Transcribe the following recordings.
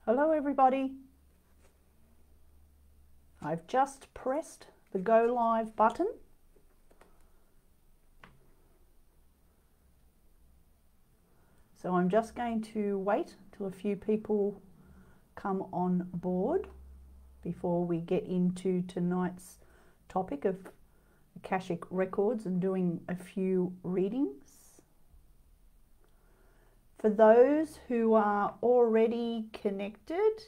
Hello everybody. I've just pressed the go live button. So I'm just going to wait till a few people come on board before we get into tonight's topic of Akashic Records and doing a few readings. For those who are already connected,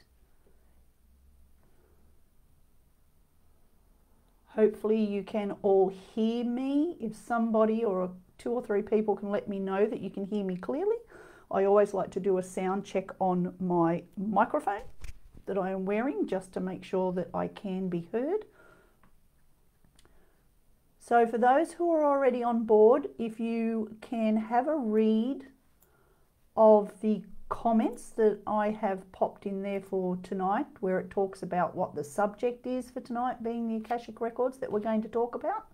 hopefully you can all hear me. If somebody or 2 or 3 people can let me know that you can hear me clearly. I always like to do a sound check on my microphone that I am wearing just to make sure that I can be heard. So for those who are already on board, if you can have a read of the comments that I have popped in there for tonight, where it talks about what the subject is for tonight, being the Akashic Records that we're going to talk about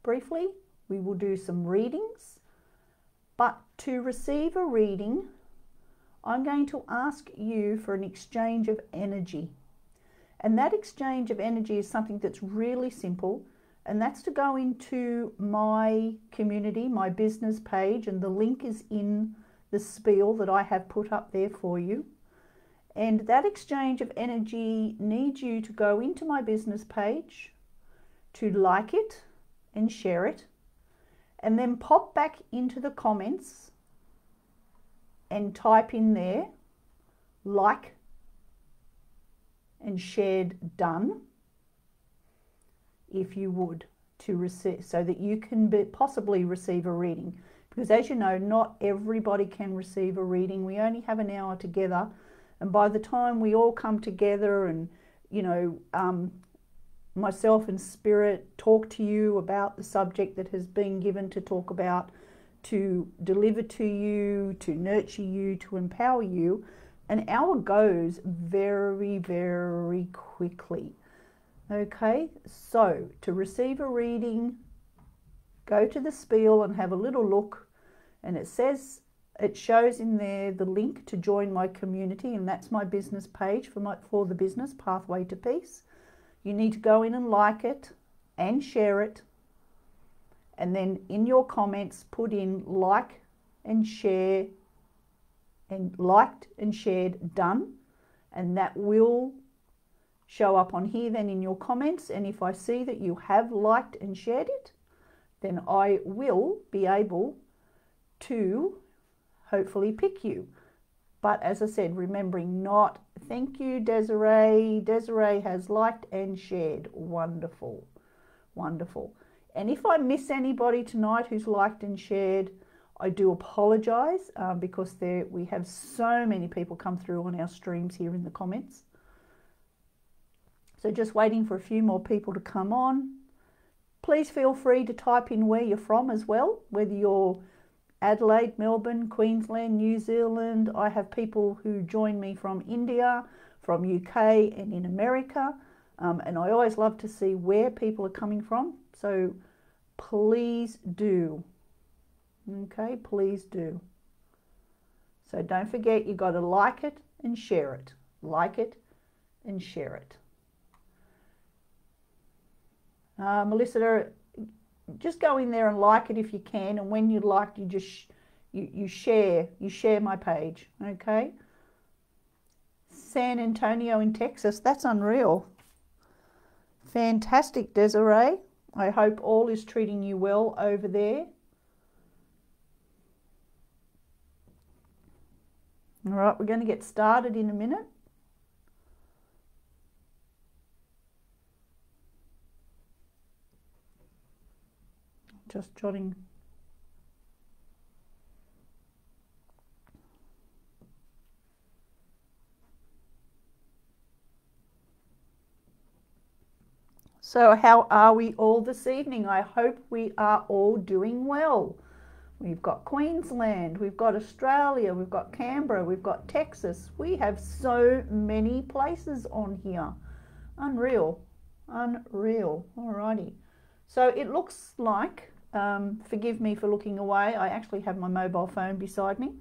briefly. We will do some readings, but to receive a reading, I'm going to ask you for an exchange of energy. And that exchange of energy is something that's really simple, and that's to go into my community, my business page, and the link is in the spiel that I have put up there for you. And that exchange of energy needs you to go into my business page, to like it and share it, and then pop back into the comments and type in there, like and shared done, if you would, to receive, so that you can possibly receive a reading. Because as you know, not everybody can receive a reading. We only have an hour together. And by the time we all come together and, you know, myself and Spirit talk to you about the subject that has been given to talk about, to deliver to you, to nurture you, to empower you, an hour goes very, very quickly. Okay, so to receive a reading, go to the spiel and have a little look. And it says, it shows in there the link to join my community, and that's my business page for the business Pathway to Peace. You need to go in and like it and share it, and then in your comments put in like and share and liked and shared done, and that will show up on here then in your comments. And if I see that you have liked and shared it, then I will be able to hopefully pick you. But as I said, remembering not, thank you Desiree. Desiree has liked and shared. Wonderful, wonderful. And if I miss anybody tonight who's liked and shared, I do apologize because we have so many people come through on our streams here in the comments. So just waiting for a few more people to come on. Please feel free to type in where you're from as well, whether you're Adelaide, Melbourne, Queensland, New Zealand. I have people who join me from India, from UK and in America. And I always love to see where people are coming from. So please do. Okay, please do. So don't forget, you've got to like it and share it. Like it and share it. Melissa, just go in there and like it if you can, and when you like, you just you share my page. Okay. San Antonio in Texas, that's unreal. Fantastic, Desiree. I hope all is treating you well over there. All right, we're going to get started in a minute. Just jotting. So how are we all this evening? I hope we are all doing well. We've got Queensland, we've got Australia, we've got Canberra, we've got Texas. We have so many places on here. Unreal, unreal. Alrighty. So it looks like, forgive me for looking away, I actually have my mobile phone beside me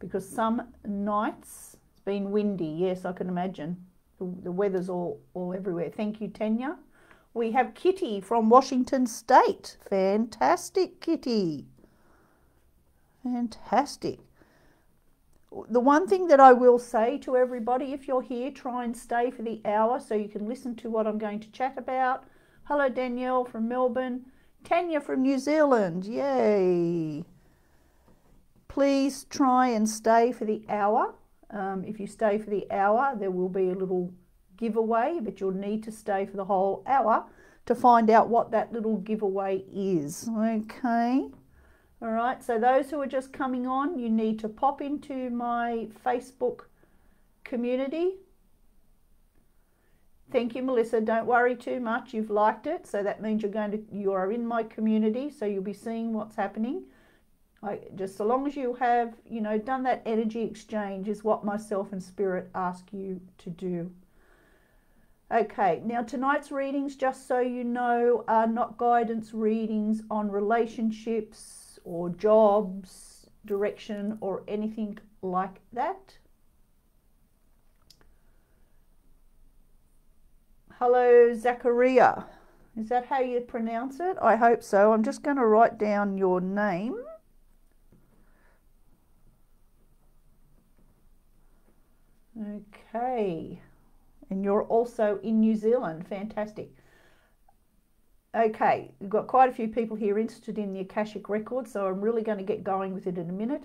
because some nights, been windy. Yes, I can imagine. The weather's all everywhere. Thank you, Tanya. We have Kitty from Washington State. Fantastic, Kitty. Fantastic. The one thing that I will say to everybody, if you're here, try and stay for the hour so you can listen to what I'm going to chat about. Hello, Danielle from Melbourne. Tanya from New Zealand. Yay. Please try and stay for the hour. If you stay for the hour, there will be a little giveaway, but you'll need to stay for the whole hour to find out what that little giveaway is. Okay. All right, so those who are just coming on, you need to pop into my Facebook community. Thank you, Melissa. Don't worry too much. You've liked it, so that means you are in my community, so you'll be seeing what's happening. Just so long as you have, done that energy exchange is what myself and Spirit ask you to do. Okay, now tonight's readings, just so you know, are not guidance readings on relationships or jobs, direction, or anything like that. Hello, Zachariah. Is that how you pronounce it? I hope so. I'm just going to write down your name. Okay. And you're also in New Zealand. Fantastic. Okay, we've got quite a few people here interested in the Akashic Records, so I'm really going to get going with it in a minute.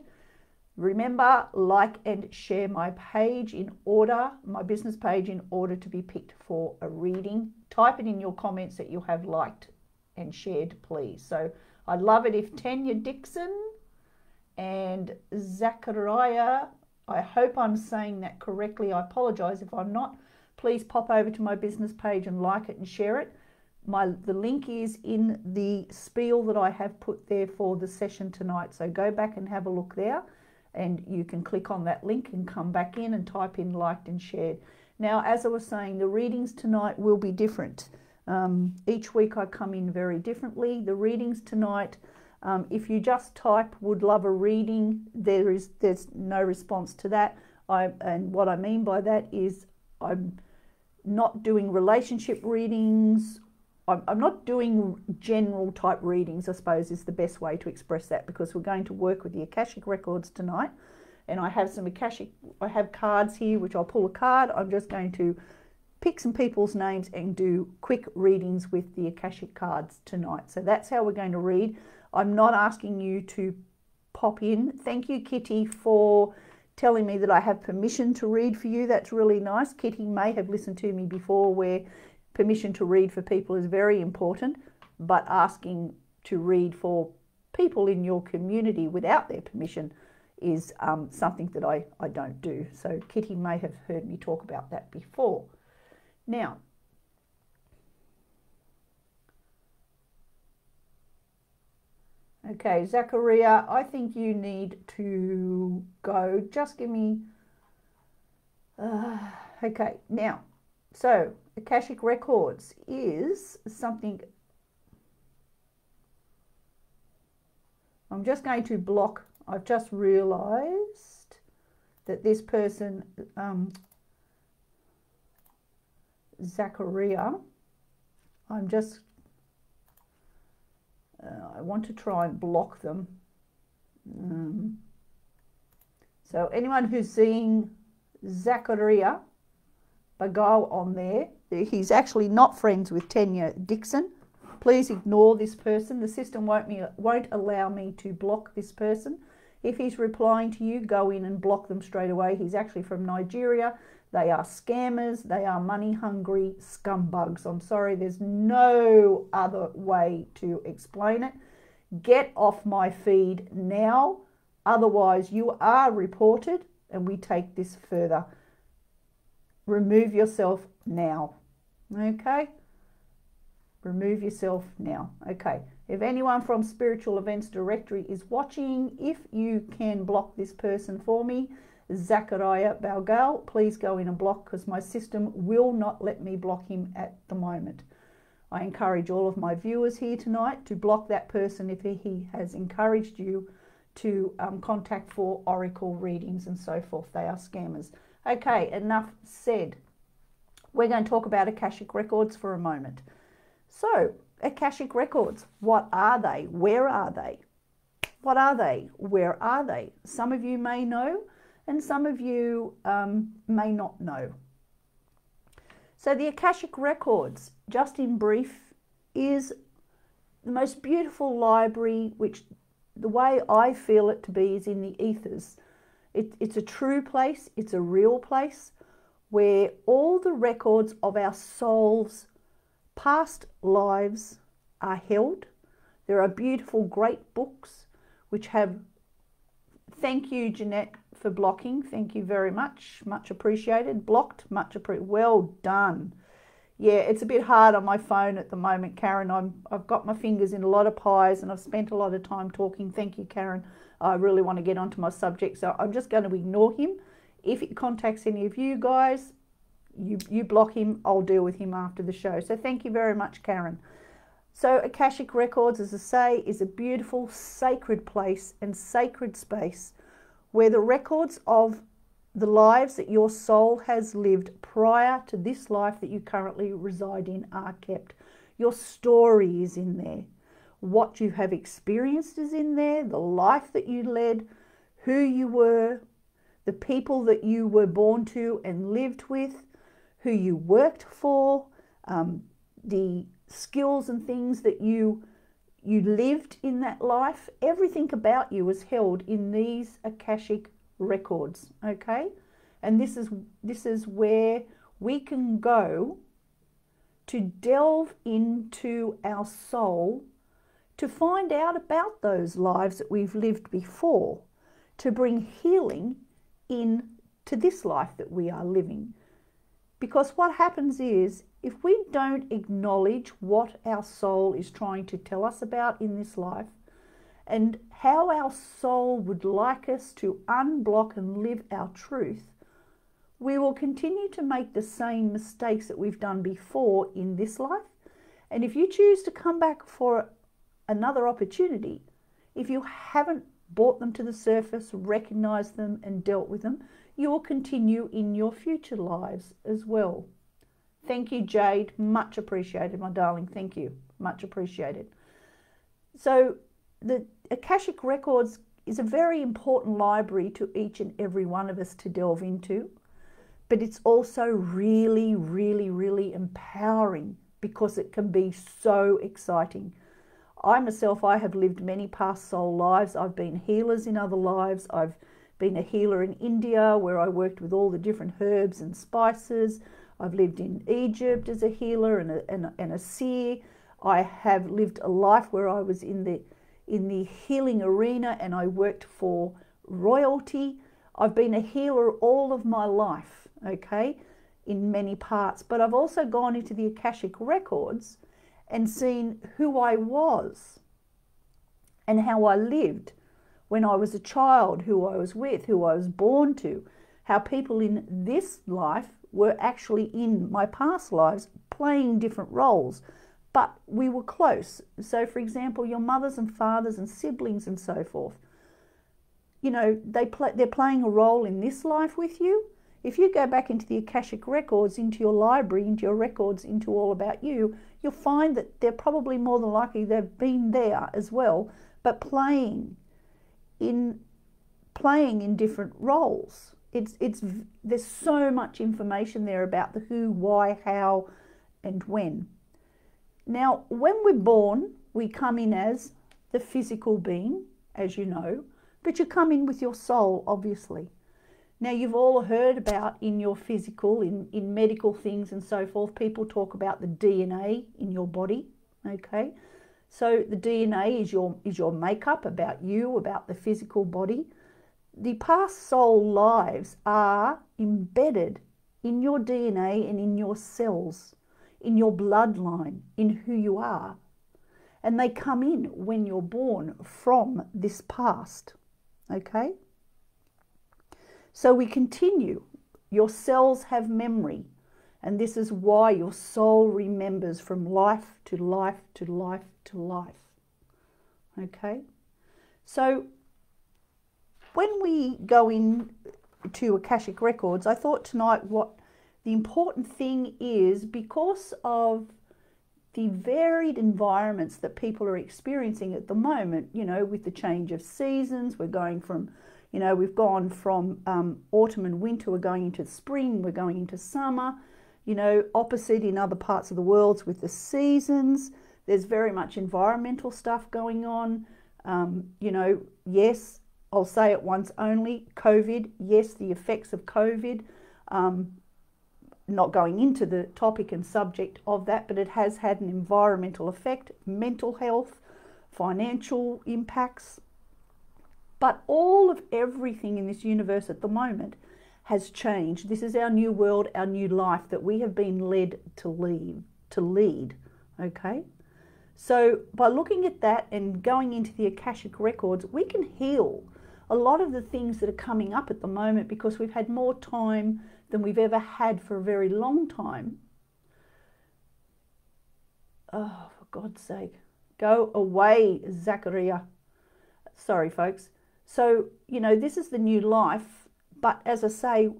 Remember, like and share my page in order, my business page, in order to be picked for a reading. Type it in your comments that you have liked and shared, please. So I'd love it if Tanya Dixon and Zachariah, I hope I'm saying that correctly. I apologize if I'm not. Please pop over to my business page and like it and share it. The link is in the spiel that I have put there for the session tonight. So go back and have a look there, and you can click on that link and come back in and type in liked and shared. Now, as I was saying, the readings tonight will be different. Each week I come in very differently. The readings tonight, if you just type would love a reading, there's no response to that. And what I mean by that is I'm not doing relationship readings. I'm not doing general type readings, I suppose is the best way to express that, because we're going to work with the Akashic Records tonight. And I have I have cards here, which I'll pull a card. I'm just going to pick some people's names and do quick readings with the Akashic cards tonight. So that's how we're going to read. I'm not asking you to pop in. Thank you, Kitty, for telling me that I have permission to read for you. That's really nice. Kitty may have listened to me before, where permission to read for people is very important, but asking to read for people in your community without their permission is something that I don't do. So Kitty may have heard me talk about that before. Now, okay, Zachariah, I think you need to go. Just give me... okay, now, so Akashic Records is something... I'm just going to block... I've just realised that this person, Zachariah, I'm just... I want to try and block them. So anyone who's seeing Zachariah Bagal on there, he's actually not friends with Tanya Dixon. Please ignore this person. The system won't allow me to block this person. If he's replying to you, go in and block them straight away. He's actually from Nigeria. They are scammers. They are money-hungry scumbugs. I'm sorry, there's no other way to explain it. Get off my feed now. Otherwise, you are reported and we take this further. Remove yourself now. Okay? Remove yourself now. Okay. If anyone from Spiritual Events Directory is watching, if you can block this person for me, Zachariah Balgal, please go in and block, because my system will not let me block him at the moment. I encourage all of my viewers here tonight to block that person if he has encouraged you to contact for oracle readings and so forth. They are scammers. Okay, enough said. We're going to talk about Akashic Records for a moment. So, Akashic Records, what are they? Where are they? What are they? Where are they? Some of you may know, and some of you may not know. So the Akashic Records, just in brief, is the most beautiful library, which the way I feel it to be is in the ethers. It's a true place, it's a real place, where all the records of our souls' past lives are held. There are beautiful, great books which have, thank you Jeanette for blocking, thank you very much, much appreciated. Blocked, much appreciated, well done. Yeah, it's a bit hard on my phone at the moment, Karen. I've got my fingers in a lot of pies and I've spent a lot of time talking. Thank you, Karen. I really want to get onto my subject, so I'm just going to ignore him. If it contacts any of you guys, you block him, I'll deal with him after the show. So thank you very much, Karen. So Akashic Records, as I say, is a beautiful, sacred place and sacred space where the records of the lives that your soul has lived prior to this life that you currently reside in are kept. Your story is in there. What you have experienced is in there. The life that you led, who you were, the people that you were born to and lived with, who you worked for, the skills and things that you lived in that life. Everything about you was held in these Akashic Records, okay? And this is where we can go to delve into our soul to find out about those lives that we've lived before, to bring healing into this life that we are living. Because what happens is, if we don't acknowledge what our soul is trying to tell us about in this life, and how our soul would like us to unblock and live our truth, we will continue to make the same mistakes that we've done before in this life. And if you choose to come back for another opportunity, if you haven't brought them to the surface, recognized them and dealt with them, you will continue in your future lives as well. Thank you, Jade. Much appreciated, my darling. Thank you. Much appreciated. So the Akashic Records is a very important library to each and every one of us to delve into, but it's also really, really, really empowering because it can be so exciting. I myself, I have lived many past soul lives. I've been healers in other lives. I've been a healer in India where I worked with all the different herbs and spices. I've lived in Egypt as a healer and a seer. I have lived a life where I was in the healing arena and I worked for royalty. I've been a healer all of my life, okay, in many parts. But I've also gone into the Akashic Records and seen who I was and how I lived when I was a child, who I was with, who I was born to, how people in this life were actually in my past lives playing different roles, but we were close. So for example, your mothers and fathers and siblings and so forth, you know, they're playing a role in this life with you. If you go back into the Akashic Records, into your library, into your records, into all about you, you'll find that they're probably more than likely they've been there as well, but playing in different roles. There's so much information there about the who, why, how, and when. Now, when we're born, we come in as the physical being, as you know, but you come in with your soul, obviously. Now, you've all heard about in your physical, in medical things and so forth, people talk about the DNA in your body, okay? So the DNA is your makeup about you, about the physical body. The past soul lives are embedded in your DNA and in your cells, in your bloodline, in who you are. And they come in when you're born from this past, okay? So we continue. Your cells have memory, and this is why your soul remembers from life to life to life to life. Okay? So when we go in to Akashic Records, I thought tonight what the important thing is, because of the varied environments that people are experiencing at the moment, you know, with the change of seasons. We're going from, you know, we've gone from autumn and winter, we're going into spring, we're going into summer, you know, opposite in other parts of the world with the seasons. There's very much environmental stuff going on. You know, yes, I'll say it once only, COVID, yes, the effects of COVID, not going into the topic and subject of that, but it has had an environmental effect, mental health, financial impacts. But all of everything in this universe at the moment has changed. This is our new world, our new life that we have been led to lead, okay? So by looking at that and going into the Akashic Records, we can heal a lot of the things that are coming up at the moment, because we've had more time than we've ever had for a very long time. Oh, for God's sake. Go away, Zachariah. Sorry, folks. So, you know, this is the new life. But as I say,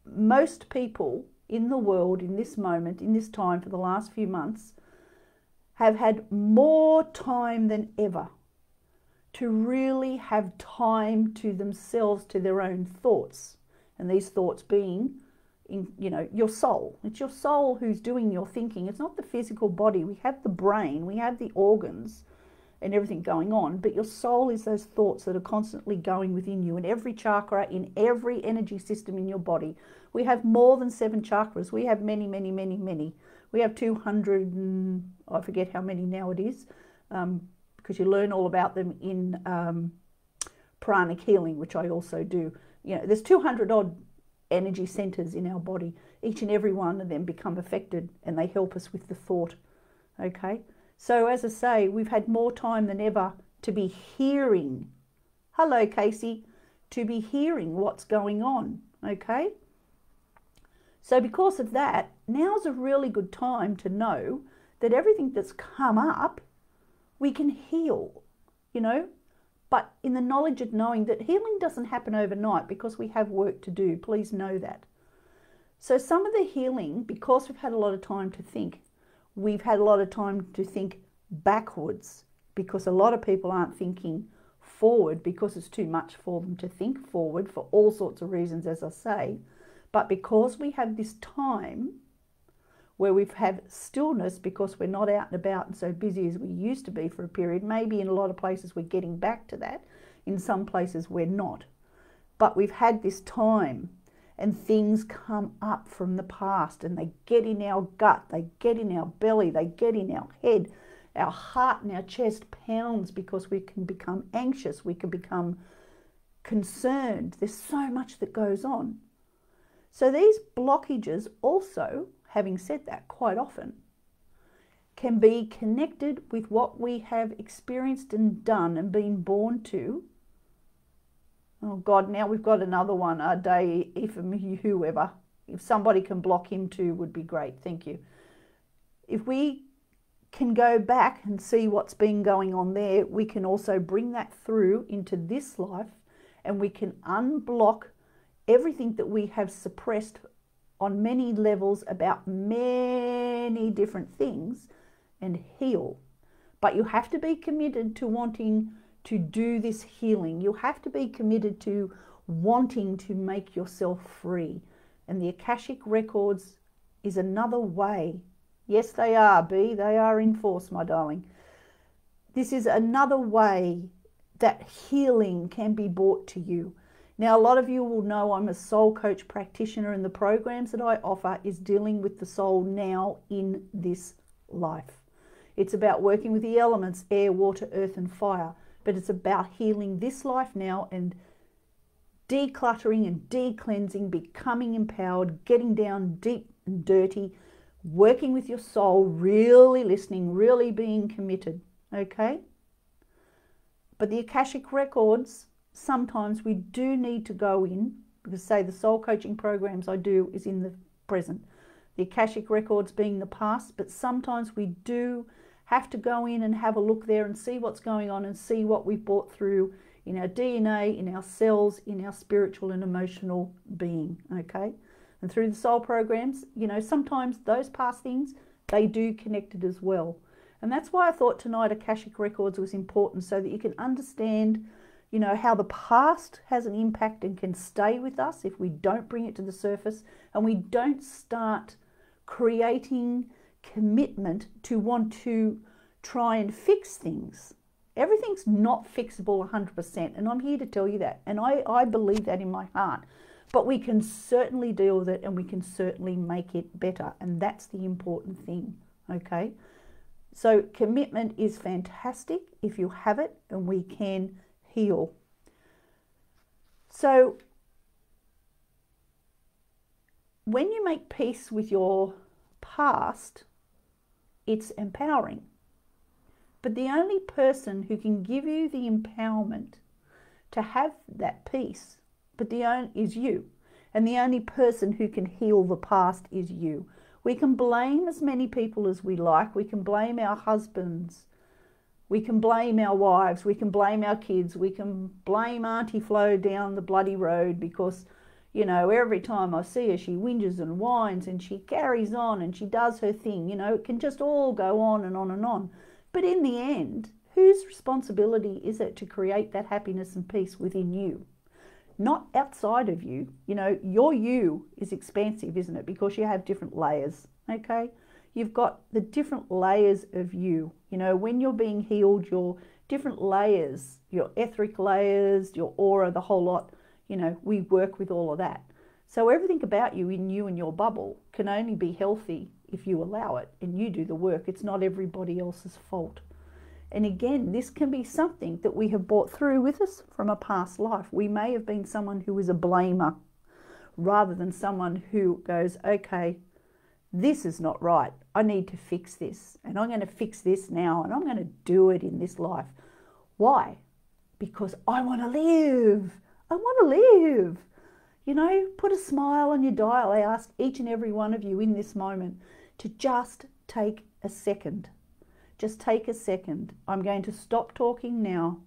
most people in the world in this moment, in this time for the last few months, have had more time than ever to really have time to themselves, to their own thoughts. And these thoughts being, you know, your soul. It's your soul who's doing your thinking. It's not the physical body. We have the brain, we have the organs and everything going on, but your soul is those thoughts that are constantly going within you, in every chakra, in every energy system in your body. We have more than 7 chakras. We have many, many, many, many. We have 200, and I forget how many now it is, because you learn all about them in pranic healing, which I also do. You know, there's 200 odd energy centers in our body. Each and every one of them become affected, and they help us with the thought. Okay, so as I say, we've had more time than ever to be hearing. Hello, Casey. To be hearing what's going on. Okay, so because of that, now's a really good time to know that everything that's come up, we can heal, you know. But in the knowledge of knowing that healing doesn't happen overnight, because we have work to do. Please know that. So some of the healing, because we've had a lot of time to think, we've had a lot of time to think backwards, because a lot of people aren't thinking forward because it's too much for them to think forward for all sorts of reasons, as I say. But because we have this time where we've had stillness, because we're not out and about and so busy as we used to be for a period. Maybe in a lot of places we're getting back to that. In some places we're not. But we've had this time, and things come up from the past, and they get in our gut, they get in our belly, they get in our head. Our heart and our chest pounds because we can become anxious, we can become concerned. There's so much that goes on. So these blockages also, having said that, quite often can be connected with what we have experienced and done and been born to. Oh God, now we've got another one, day, whoever. If somebody can block him too, would be great. Thank you. If we can go back and see what's been going on there, we can also bring that through into this life, and we can unblock everything that we have suppressed on many levels about many different things, and heal. But you have to be committed to wanting to do this healing. You have to be committed to wanting to make yourself free. And the Akashic Records is another way. Yes, they are, B. They are in force, my darling. This is another way that healing can be brought to you. Now, a lot of you will know I'm a soul coach practitioner, and the programs that I offer is dealing with the soul now in this life. It's about working with the elements, air, water, earth, and fire. But it's about healing this life now and decluttering and de-cleansing, becoming empowered, getting down deep and dirty, working with your soul, really listening, really being committed, okay? But the Akashic Records, sometimes we do need to go in, because say the soul coaching programs I do is in the present. The Akashic Records being the past, but sometimes we do have to go in and have a look there and see what's going on and see what we've brought through in our DNA, in our cells, in our spiritual and emotional being, okay? And through the soul programs, you know, sometimes those past things, they do connect it as well. And that's why I thought tonight Akashic Records was important, so that you can understand, you know, how the past has an impact and can stay with us if we don't bring it to the surface and we don't start creating commitment to want to try and fix things. Everything's not fixable 100%, and I'm here to tell you that, and I believe that in my heart. But we can certainly deal with it, and we can certainly make it better, and that's the important thing, okay? So commitment is fantastic if you have it, and we can heal. So when you make peace with your past, it's empowering. But the only person who can give you the empowerment to have that peace is you. And the only person who can heal the past is you. We can blame as many people as we like. We can blame our husbands. We can blame our wives. We can blame our kids. We can blame Auntie Flo down the bloody road because, you know, every time I see her, she whinges and whines and she carries on and she does her thing. You know, it can just all go on and on and on. But in the end, whose responsibility is it to create that happiness and peace within you? Not outside of you. You know, your you is expansive, isn't it? Because you have different layers, okay? You've got the different layers of you. You know, when you're being healed, your different layers, your etheric layers, your aura, the whole lot, you know, we work with all of that. So everything about you in you and your bubble can only be healthy if you allow it and you do the work. It's not everybody else's fault. And again, this can be something that we have brought through with us from a past life. We may have been someone who was a blamer rather than someone who goes, okay, this is not right. I need to fix this, and I'm going to fix this now, and I'm going to do it in this life. Why? Because I want to live. I want to live. You know, put a smile on your dial. I ask each and every one of you in this moment to just take a second. Just take a second. I'm going to stop talking now,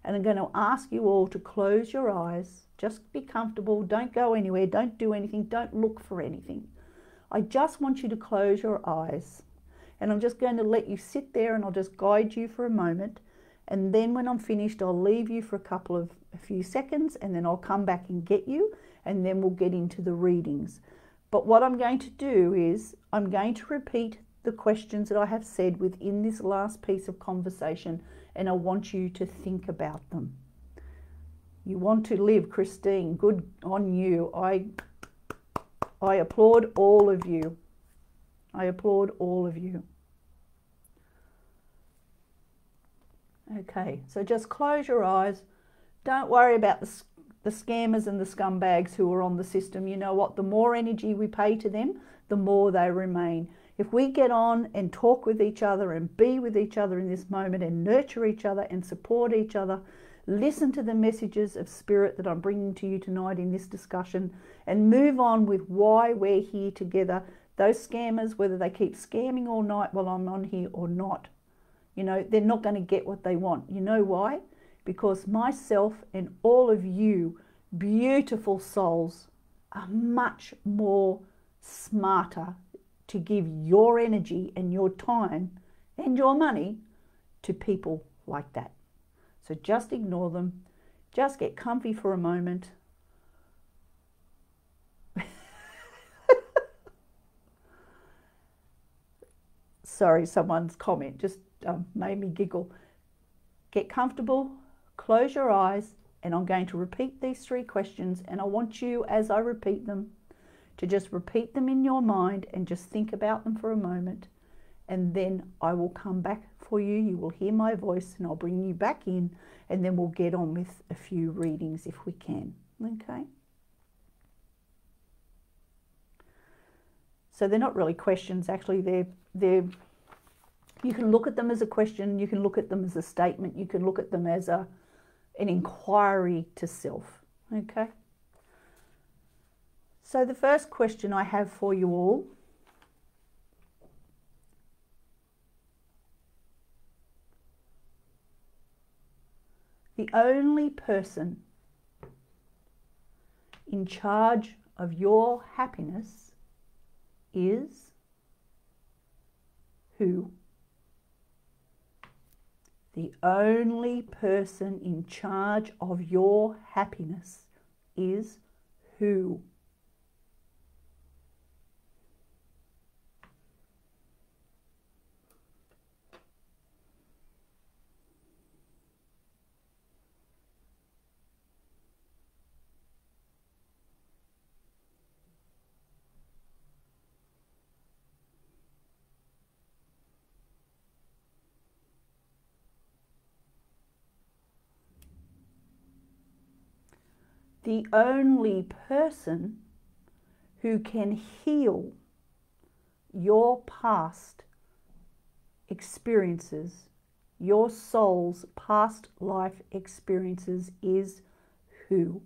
and I'm going to ask you all to close your eyes. Just be comfortable. Don't go anywhere. Don't do anything. Don't look for anything. I just want you to close your eyes, and I'm just going to let you sit there, and I'll just guide you for a moment, and then when I'm finished, I'll leave you for a few seconds, and then I'll come back and get you, and then we'll get into the readings. But what I'm going to do is I'm going to repeat the questions that I have said within this last piece of conversation, and I want you to think about them. You want to live, Christine. Good on you. I applaud all of you. I applaud all of you. Okay, so just close your eyes. Don't worry about the scammers and the scumbags who are on the system. You know what? The more energy we pay to them, the more they remain. If we get on and talk with each other and be with each other in this moment and nurture each other and support each other, listen to the messages of spirit that I'm bringing to you tonight in this discussion, and move on with why we're here together. Those scammers, whether they keep scamming all night while I'm on here or not, you know, they're not going to get what they want. You know why? Because myself and all of you beautiful souls are much more smarter to give your energy and your time and your money to people like that. So just ignore them. Just get comfy for a moment. Sorry, someone's comment just made me giggle. Get comfortable, close your eyes, and I'm going to repeat these 3 questions, and I want you, as I repeat them, to just repeat them in your mind and just think about them for a moment, and then I will come back for you. You will hear my voice and I'll bring you back in, and then we'll get on with a few readings if we can. Okay? So they're not really questions, actually. They're you can look at them as a question, you can look at them as a statement, you can look at them as an inquiry to self. Okay? So the first question I have for you all The only person in charge of your happiness is who? The only person in charge of your happiness is who? The only person who can heal your past experiences, your soul's past life experiences, is who?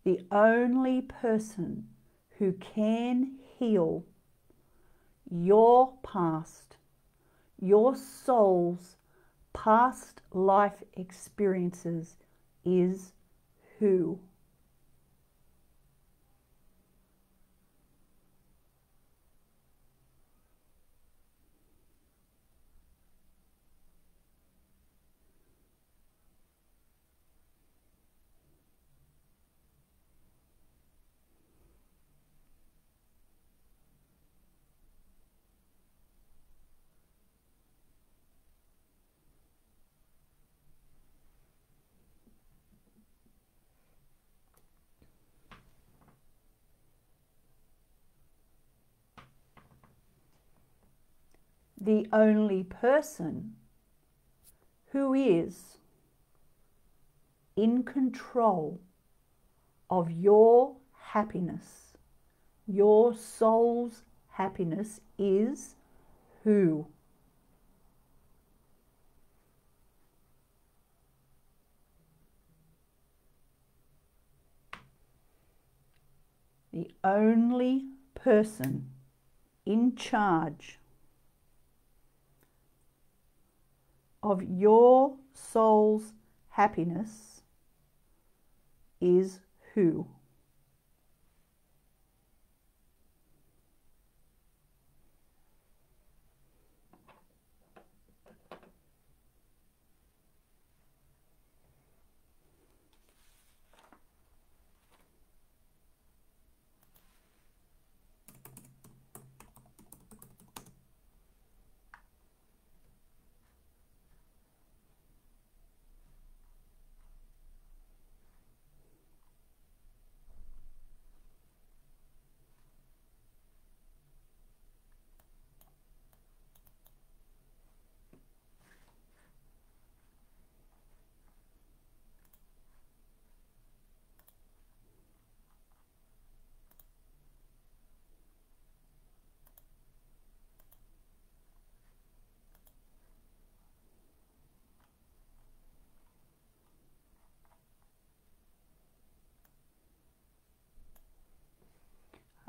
The only person who can heal your past, your soul's past life experiences, is who? The only person who is in control of your happiness, your soul's happiness, is who? The only person in charge of your soul's happiness is who?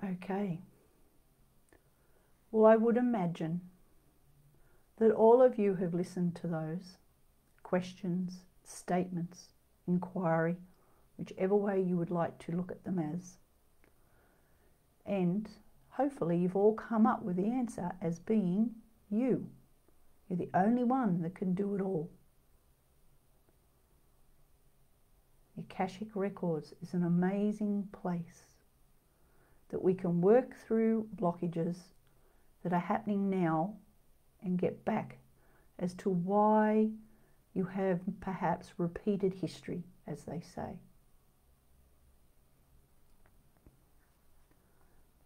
Okay. Well, I would imagine that all of you have listened to those questions, statements, inquiry, whichever way you would like to look at them as. And hopefully you've all come up with the answer as being you. You're the only one that can do it all. The AKASHIC Records is an amazing place that we can work through blockages that are happening now and get back as to why you have perhaps repeated history, as they say.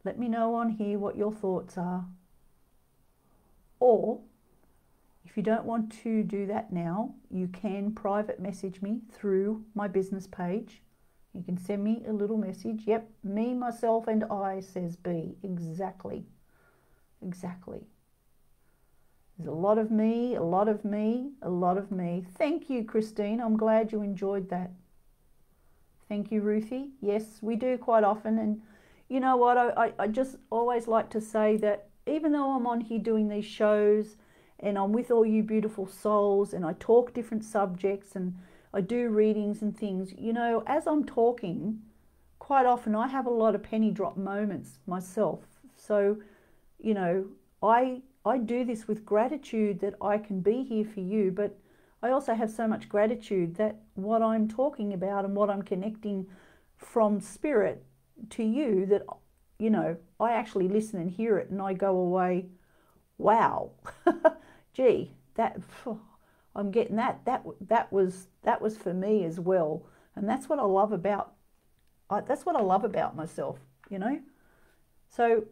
Let me know on here what your thoughts are. Or, if you don't want to do that now, you can private message me through my business page. You can send me a little message. Yep, me, myself, and I, says B. Exactly. Exactly. There's a lot of me, a lot of me, a lot of me. Thank you, Christine. I'm glad you enjoyed that. Thank you, Ruthie. Yes, we do quite often. And you know what? I just always like to say that even though I'm on here doing these shows and I'm with all you beautiful souls, and I talk different subjects, and I do readings and things. You know, as I'm talking, quite often I have a lot of penny drop moments myself. So, you know, I do this with gratitude that I can be here for you, but I also have so much gratitude that what I'm talking about and what I'm connecting from spirit to you, that, you know, I actually listen and hear it and I go away, wow, gee, that, I'm getting that. That was for me as well. And that's what I love about, that's what I love about myself, you know. So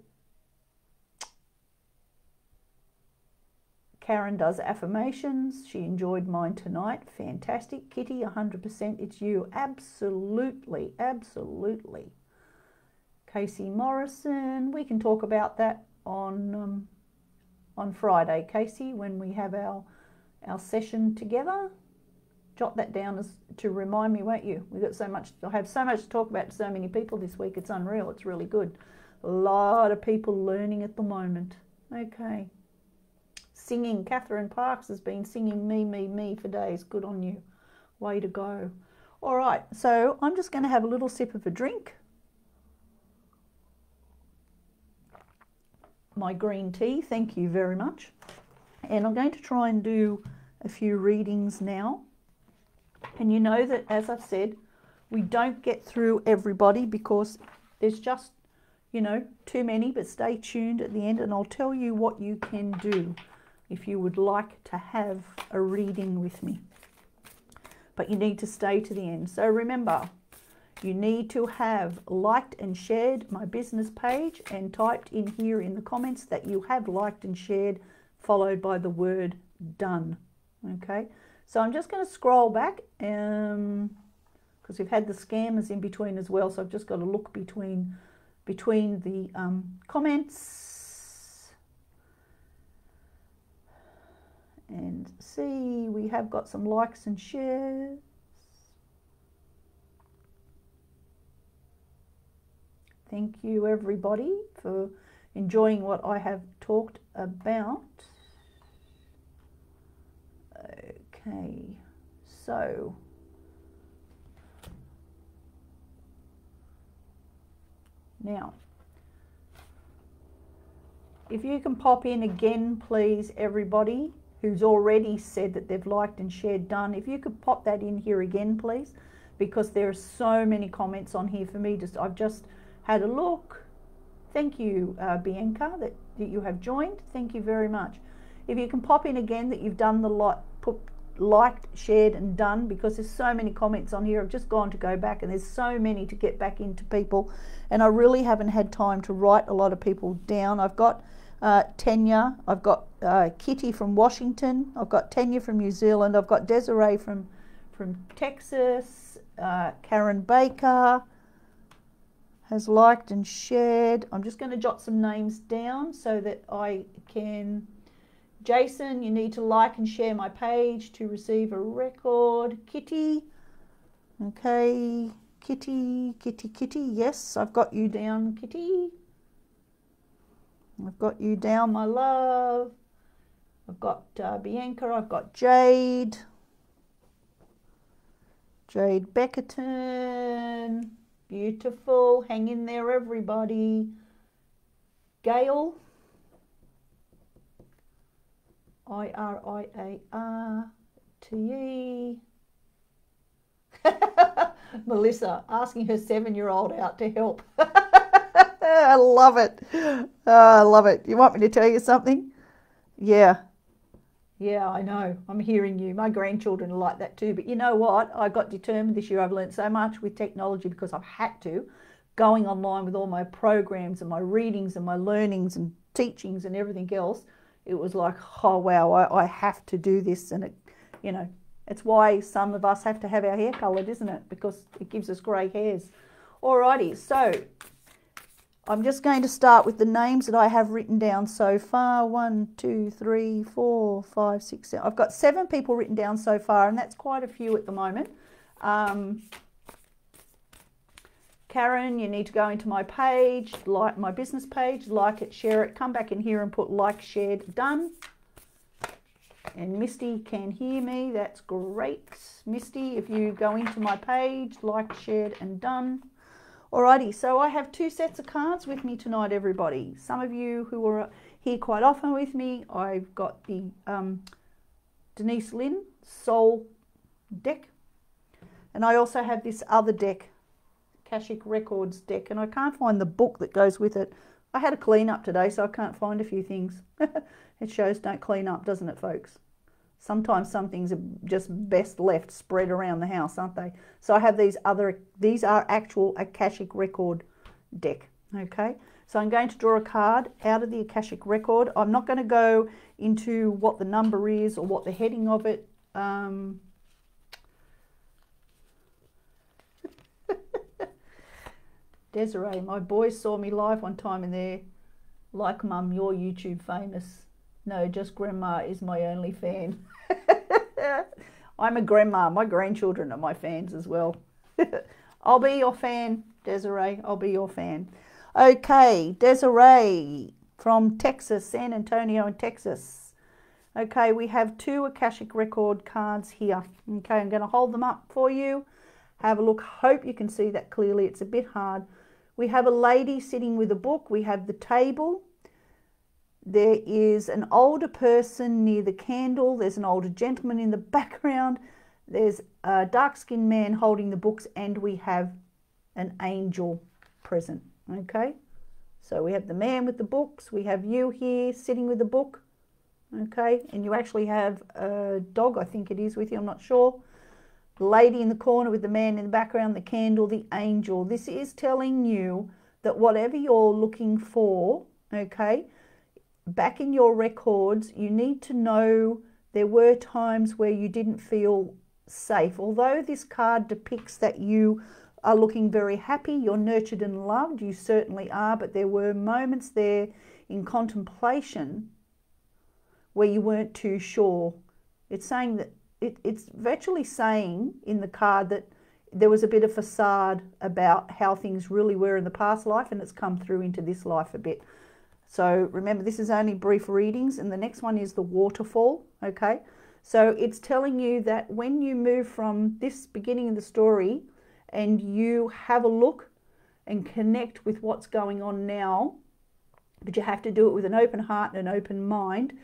Karen does affirmations. She enjoyed mine tonight. Fantastic. Kitty, 100%. It's you. Absolutely. Absolutely. Casey Morrison. We can talk about that on Friday, Casey, when we have our session together. Jot that down as to remind me, won't you? We've got so much. I have so much to talk about to so many people this week. It's unreal. It's really good. A lot of people learning at the moment. Okay. Singing. Catherine Parks has been singing me for days. Good on you. Way to go. All right. So I'm just going to have a little sip of a drink. My green tea. Thank you very much. And I'm going to try and do a few readings now. And you know that, as I've said, we don't get through everybody because there's just, you know, too many. But stay tuned at the end and I'll tell you what you can do if you would like to have a reading with me. But you need to stay to the end. So remember, you need to have liked and shared my business page and typed in here in the comments that you have liked and shared, followed by the word done. Okay, so I'm just going to scroll back because we've had the scammers in between as well. So I've just got to look between the comments and see. We have got some likes and shares. Thank you everybody for enjoying what I have talked about. Okay, so now if you can pop in again, please, everybody who's already said that they've liked and shared done. If you could pop that in here again, please, because there are so many comments on here for me. I've just had a look. Thank you, Bianca, that you have joined. Thank you very much. If you can pop in again that you've done the put liked, shared and done, because there's so many comments on here. I've just gone to go back and there's so many to get back into people, and I really haven't had time to write a lot of people down. I've got Tanya, I've got Kitty from Washington, I've got Tanya from New Zealand, I've got Desiree from Texas, Karen Baker has liked and shared. I'm just going to jot some names down so that I can. Jason, you need to like and share my page to receive a record. Kitty, okay, Kitty, yes, I've got you down, Kitty. I've got you down, my love. I've got Bianca, I've got Jade Beckerton, beautiful, hang in there everybody. Gail, IRIARTE. Melissa asking her 7-year-old out to help. I love it. I love it. You want me to tell you something? Yeah, I know. I'm hearing you. My grandchildren are like that too. But you know what? I got determined this year. I've learned so much with technology because I've had to. Going online with all my programs and my readings and my learnings and teachings and everything else. It was like, oh wow, I have to do this. And it, you know, it's why some of us have to have our hair coloured, isn't it? Because it gives us grey hairs. Alrighty, so I'm just going to start with the names that I have written down so far. 1, 2, 3, 4, 5, 6, 7. I've got 7 people written down so far, and that's quite a few at the moment. Karen, you need to go into my page, like my business page, like it, share it, come back in here and put like, shared, done. And Misty can hear me. That's great. Misty, if you go into my page, like, shared, and done. Alrighty, so I have 2 sets of cards with me tonight, everybody. Some of you who are here quite often with me, I've got the Denise Lynn Soul deck. And I also have this other deck, AKASHIC Records deck, and I can't find the book that goes with it. I had a clean up today, so I can't find a few things. It shows don't clean up, doesn't it, folks? Sometimes some things are just best left spread around the house, aren't they? So I have these are actual AKASHIC Record deck, okay? So I'm going to draw a card out of the AKASHIC Record. I'm not going to go into what the number is or what the heading of it. Desiree, my boys saw me live one time and they're like, Mum, you're YouTube famous. No, just Grandma is my only fan. I'm a grandma. My grandchildren are my fans as well. I'll be your fan, Desiree. I'll be your fan. Okay, Desiree from Texas, San Antonio in Texas. Okay, we have 2 AKASHIC Record cards here. Okay, I'm going to hold them up for you. Have a look. Hope you can see that clearly. It's a bit hard. We have a lady sitting with a book. We have the table. There is an older person near the candle. There's an older gentleman in the background. There's a dark-skinned man holding the books, and we have an angel present. Okay, so we have the man with the books. We have you here sitting with the book. Okay, and you actually have a dog, I think it is, with you. I'm not sure. The lady in the corner with the man in the background, the candle, the angel. This is telling you that whatever you're looking for, okay, back in your records, you need to know there were times where you didn't feel safe. Although this card depicts that you are looking very happy, you're nurtured and loved, you certainly are, but there were moments there in contemplation where you weren't too sure. It's saying that it's virtually saying in the card that there was a bit of facade about how things really were in the past life, and it's come through into this life a bit. So remember, this is only brief readings, and the next one is the waterfall, okay? So it's telling you that when you move from this beginning of the story and you have a look and connect with what's going on now, but you have to do it with an open heart and an open mind,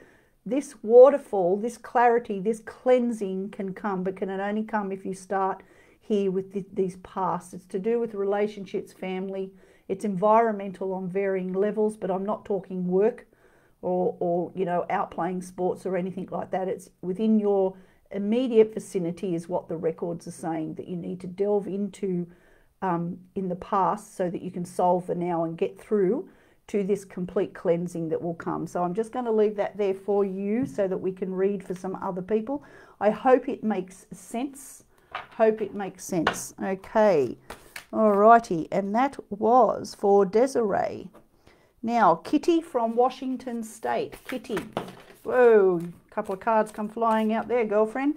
this waterfall, this clarity, this cleansing can come, but can it only come if you start here with these pasts. It's to do with relationships, family, it's environmental on varying levels, but I'm not talking work or you know, out playing sports or anything like that. It's within your immediate vicinity is what the records are saying that you need to delve into in the past so that you can solve the now and get through to this complete cleansing that will come. So I'm just going to leave that there for you so that we can read for some other people. I hope it makes sense. Hope it makes sense. Okay. Alrighty. And that was for Desiree. Now, Kitty from Washington State. Kitty. Whoa. A couple of cards come flying out there, girlfriend.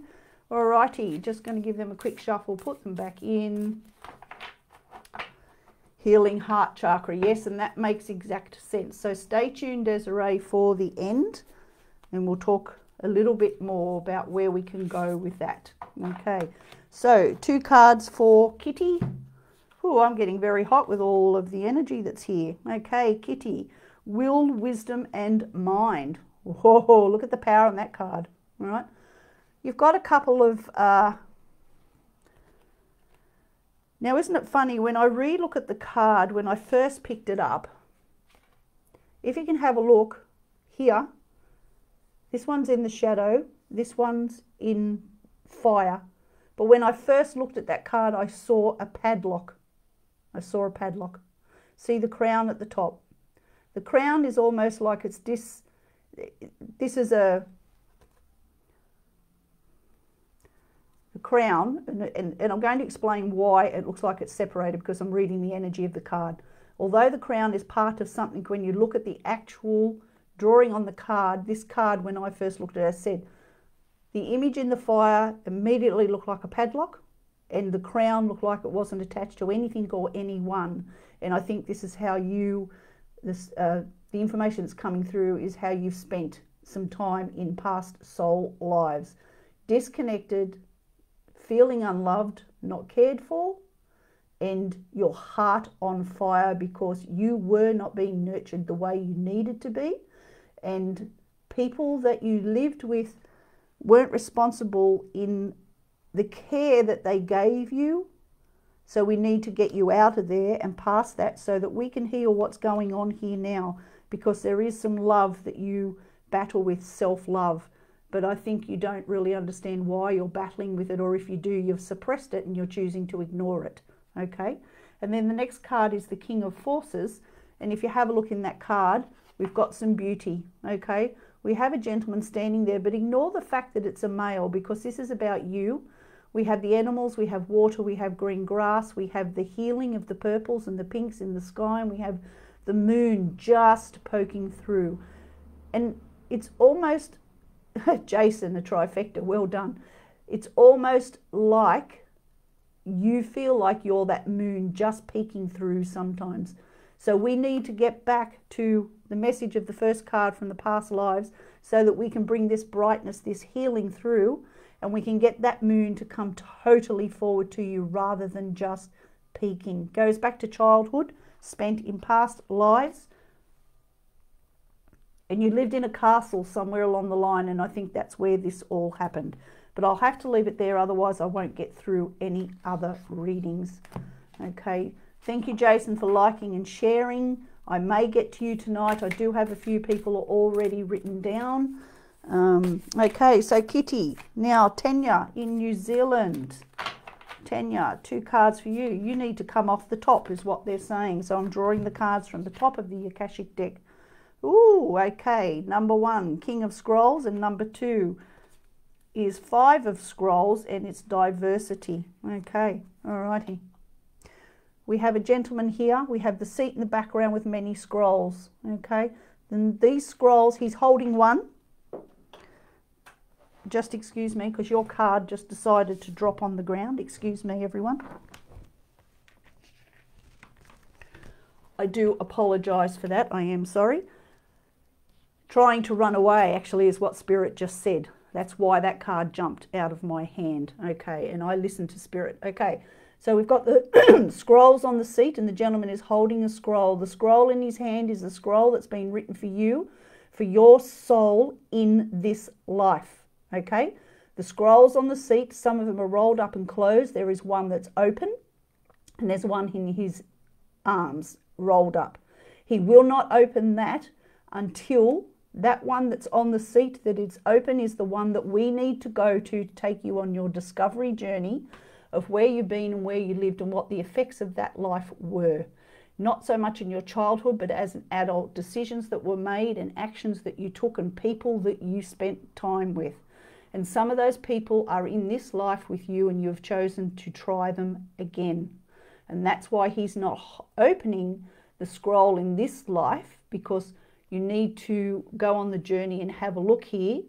Alrighty. Just going to give them a quick shuffle. Put them back in. Healing heart chakra, yes, and that makes exact sense. So stay tuned, Desiree, for the end, and we'll talk a little bit more about where we can go with that. Okay, so 2 cards for Kitty. Oh, I'm getting very hot with all of the energy that's here. Okay, Kitty, will, wisdom, and mind. Whoa, look at the power on that card. All right, you've got a couple of now, isn't it funny, when I re-look at the card, when I first picked it up, if you can have a look here, this one's in the shadow, this one's in fire. But when I first looked at that card, I saw a padlock. I saw a padlock. See the crown at the top. The crown is almost like it's this is a crown, and I'm going to explain why it looks like it's separated because I'm reading the energy of the card. Although the crown is part of something, when you look at the actual drawing on the card, this card, when I first looked at it, I said the image in the fire immediately looked like a padlock, and the crown looked like it wasn't attached to anything or anyone. And I think this is how you, the information that's coming through is how you've spent some time in past soul lives. Disconnected, feeling unloved, not cared for, and your heart on fire because you were not being nurtured the way you needed to be, and people that you lived with weren't responsible in the care that they gave you. So we need to get you out of there and past that so that we can heal what's going on here now, because there is some love that you battle with, self-love. But I think you don't really understand why you're battling with it, or if you do, you've suppressed it and you're choosing to ignore it. Okay, and then the next card is the King of Forces, and if you have a look in that card, we've got some beauty. Okay, we have a gentleman standing there, but ignore the fact that it's a male, because this is about you. We have the animals, we have water, we have green grass, we have the healing of the purples and the pinks in the sky, and we have the moon just poking through. And it's almost, Jason, a trifecta, well done. It's almost like you feel like you're that moon just peeking through sometimes. So we need to get back to the message of the first card from the past lives so that we can bring this brightness, this healing through, and we can get that moon to come totally forward to you rather than just peeking. Goes back to childhood, spent in past lives, and you lived in a castle somewhere along the line, and I think that's where this all happened. But I'll have to leave it there, otherwise I won't get through any other readings. Okay, thank you, Jason, for liking and sharing. I may get to you tonight. I do have a few people already written down. Okay, so Kitty. Now, Tanya in New Zealand. Tanya, 2 cards for you. You need to come off the top is what they're saying. So I'm drawing the cards from the top of the Akashic deck. Ooh, okay. Number 1, King of Scrolls, and number 2 is 5 of Scrolls, and it's diversity. Okay, alrighty. We have a gentleman here. We have the seat in the background with many scrolls. Okay, then these scrolls, he's holding one. Just excuse me, because your card just decided to drop on the ground. Excuse me, everyone. I do apologise for that. I am sorry. Trying to run away, actually, is what Spirit just said. That's why that card jumped out of my hand. Okay, and I listened to Spirit. Okay, so we've got the scrolls on the seat, and the gentleman is holding a scroll. The scroll in his hand is the scroll that's been written for you, for your soul in this life. Okay, the scrolls on the seat, some of them are rolled up and closed. There is one that's open, and there's one in his arms rolled up. He will not open that until that one that's on the seat that is open is the one that we need to go to take you on your discovery journey of where you've been and where you lived and what the effects of that life were. Not so much in your childhood, but as an adult, decisions that were made and actions that you took and people that you spent time with. And some of those people are in this life with you, and you've chosen to try them again. And that's why he's not opening the scroll in this life, because you need to go on the journey and have a look here.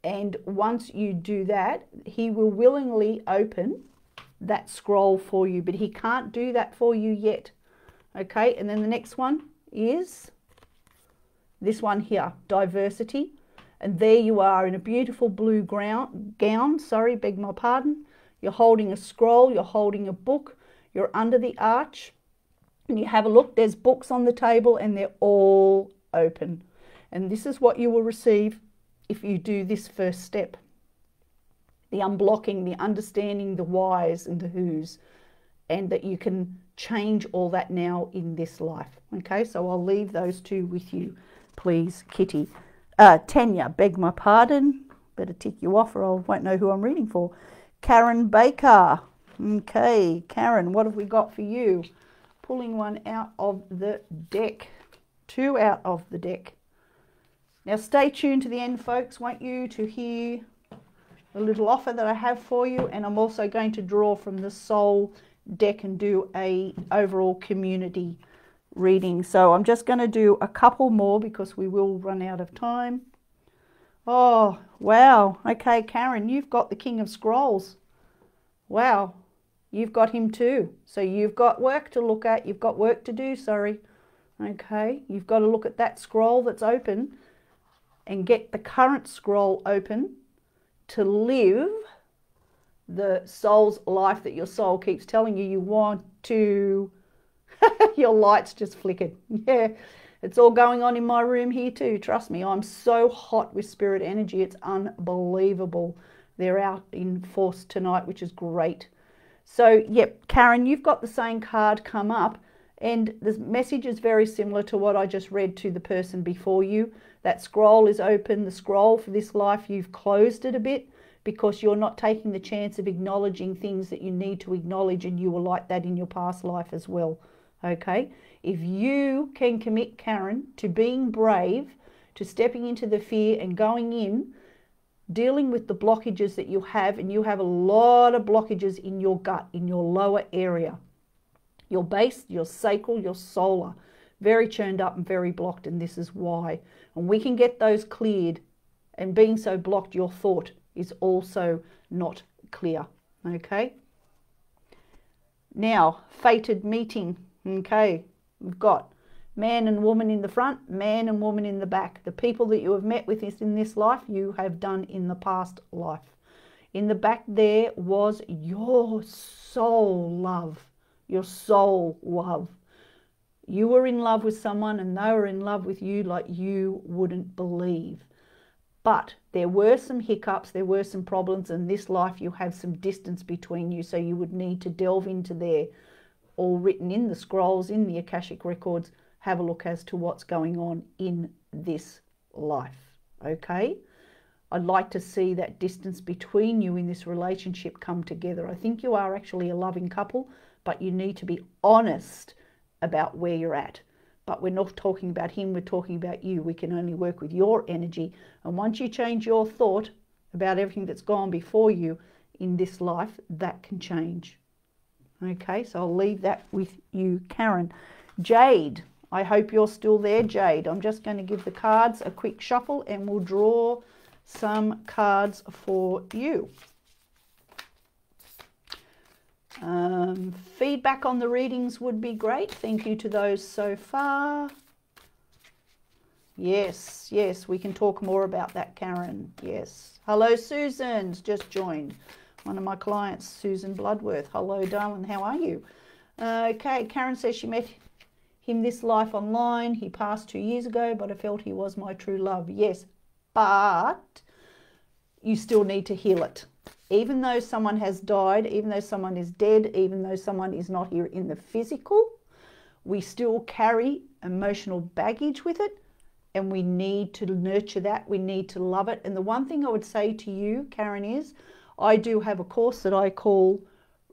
And once you do that, he will willingly open that scroll for you, but he can't do that for you yet. Okay, and then the next one is this one here, diversity. And there you are in a beautiful blue gown, sorry, beg my pardon. You're holding a scroll, you're holding a book, you're under the arch, and you have a look, there's books on the table and they're all open. And this is what you will receive if you do this first step. The unblocking, the understanding the whys and the whos, and that you can change all that now in this life. Okay, so I'll leave those 2 with you, please, Kitty. Tanya, beg my pardon, better tick you off or I won't know who I'm reading for. Karen Baker. Okay, Karen, what have we got for you? Pulling one out of the deck, 2 out of the deck. Now stay tuned to the end, folks, won't you, to hear a little offer that I have for you. And I'm also going to draw from the soul deck and do a overall community reading. So I'm just going to do a couple more because we will run out of time. Oh, wow. Okay, Karen, you've got the King of Scrolls. Wow, you've got him too. So you've got work to look at. You've got work to do, sorry. Okay, you've got to look at that scroll that's open. and get the current scroll open to live the soul's life that your soul keeps telling you you want to. Your light's just flickered. Yeah, it's all going on in my room here too. Trust me, I'm so hot with spirit energy. It's unbelievable. They're out in force tonight, which is great. So, yep, Karen, you've got the same card come up, and the message is very similar to what I just read to the person before you. That scroll is open. The scroll for this life, you've closed it a bit because you're not taking the chance of acknowledging things that you need to acknowledge, and you were like that in your past life as well. Okay? If you can commit, Karen, to being brave, to stepping into the fear and going in, dealing with the blockages that you have, and you have a lot of blockages in your gut, in your lower area. Your base, your sacral, your solar, very churned up and very blocked, and this is why. And we can get those cleared, and being so blocked, your thought is also not clear. Okay? Now, fated meeting. Okay, we've got man and woman in the front, man and woman in the back. The people that you have met with in this life, you have done in the past life. In the back there was your soul love, your soul love. You were in love with someone and they were in love with you like you wouldn't believe. But there were some hiccups, there were some problems, and this life you have some distance between you, so you would need to delve into there, all written in the scrolls, in the Akashic Records. Have a look as to what's going on in this life, okay? I'd like to see that distance between you in this relationship come together. I think you are actually a loving couple, but you need to be honest about where you're at. But we're not talking about him, we're talking about you. We can only work with your energy. And once you change your thought about everything that's gone before you in this life, that can change. Okay, so I'll leave that with you, Karen. Jade, I hope you're still there, Jade. I'm just going to give the cards a quick shuffle and we'll draw some cards for you. Feedback on the readings would be great. Thank you to those so far. Yes, yes, we can talk more about that, Karen. Yes. Hello, Susan's just joined. One of my clients, Susan Bloodworth. Hello, darling. How are you? Okay, Karen says she met him this life online. He passed 2 years ago, but I felt he was my true love. Yes, but you still need to heal it. Even though someone has died, even though someone is dead, even though someone is not here in the physical, we still carry emotional baggage with it, and we need to nurture that. We need to love it. And the one thing I would say to you, Karen, is I do have a course that I call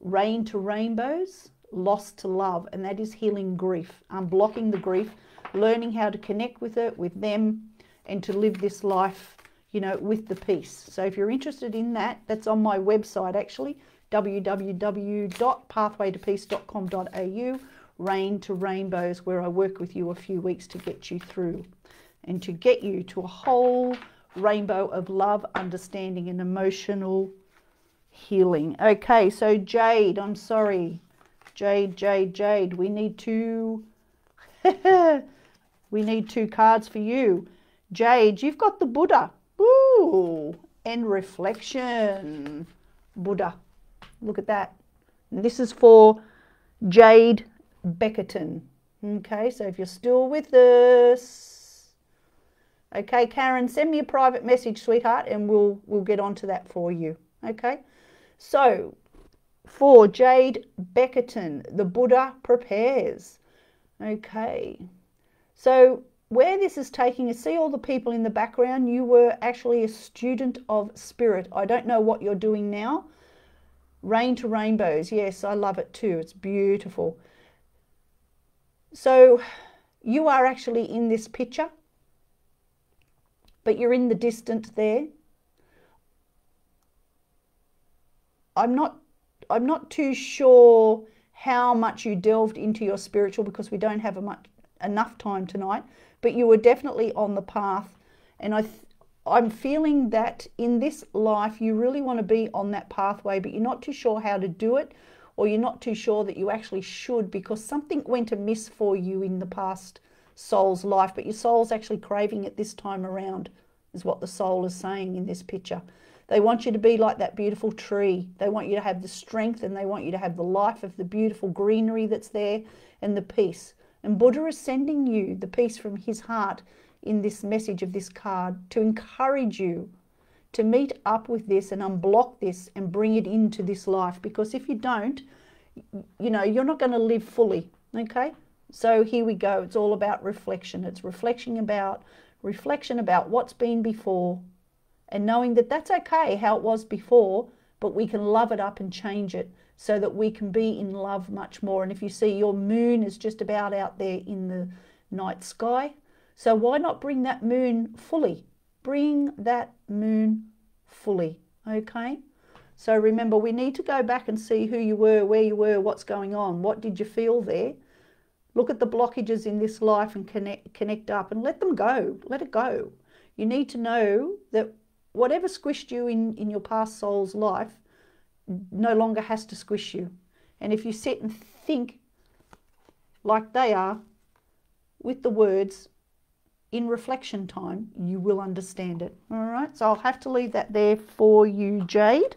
Rain to Rainbows, Lost to Love, and that is healing grief, unblocking the grief, learning how to connect with it, with them, and to live this life, you know, with the peace. So if you're interested in that, that's on my website actually, www.pathwaytopeace.com.au, Rain to Rainbows, where I work with you a few weeks to get you through and to get you to a whole rainbow of love, understanding, and emotional healing. Okay, so Jade, I'm sorry. Jade, we need two we need two cards for you. Jade, you've got the Buddha. Ooh, and reflection. Buddha. Look at that. And this is for Jade Beckerton. Okay, so if you're still with us. Okay, Karen, send me a private message, sweetheart, and we'll get onto that for you. Okay, so for Jade Beckerton, the Buddha prepares. Okay, so where this is taking us, see all the people in the background, you were actually a student of spirit. I don't know what you're doing now. Rain to Rainbows, yes, I love it too. It's beautiful. So you are actually in this picture, but you're in the distant there. I'm not too sure how much you delved into your spiritual, because we don't have enough time tonight, but you were definitely on the path, and I'm feeling that in this life you really want to be on that pathway, but you're not too sure how to do it, or you're not too sure that you actually should, because something went amiss for you in the past soul's life, but your soul's actually craving it this time around. is what the soul is saying in this picture. They want you to be like that beautiful tree. They want you to have the strength, and they want you to have the life of the beautiful greenery that's there, and the peace. And Buddha is sending you the peace from his heart in this message of this card to encourage you to meet up with this and unblock this and bring it into this life. Because if you don't, you know, you're not going to live fully. Okay? So here we go. It's all about reflection. It's reflection about what's been before, and knowing that that's okay how it was before, but we can love it up and change it so that we can be in love much more. And if you see, your moon is just about out there in the night sky. So why not bring that moon fully? Bring that moon fully, okay? So remember, we need to go back and see who you were, where you were, what's going on. What did you feel there? Look at the blockages in this life and connect up and let them go. Let it go. You need to know that whatever squished you in your past soul's life no longer has to squish you. And if you sit and think like they are with the words in reflection time, you will understand it. All right, so I'll have to leave that there for you, Jade,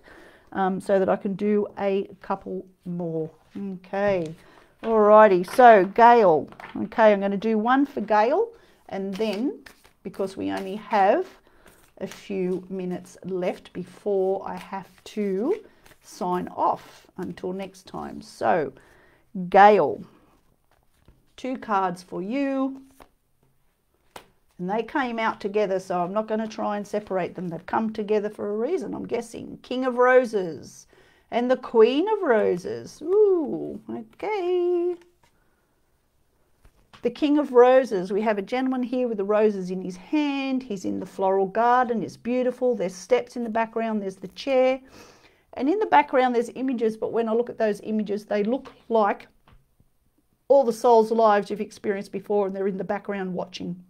so that I can do a couple more. Okay, alrighty, so Gail. Okay, I'm going to do one for Gail, and then, because we only have a few minutes left before I have to sign off until next time. So, Gail, 2 cards for you. And they came out together, so I'm not going to try and separate them. They've come together for a reason, I'm guessing. King of Roses and the Queen of Roses. Ooh, okay. The King of Roses, we have a gentleman here with the roses in his hand. He's in the floral garden. It's beautiful. There's steps in the background. There's the chair. And in the background, there's images. But when I look at those images, they look like all the souls' lives you've experienced before, and they're in the background watching.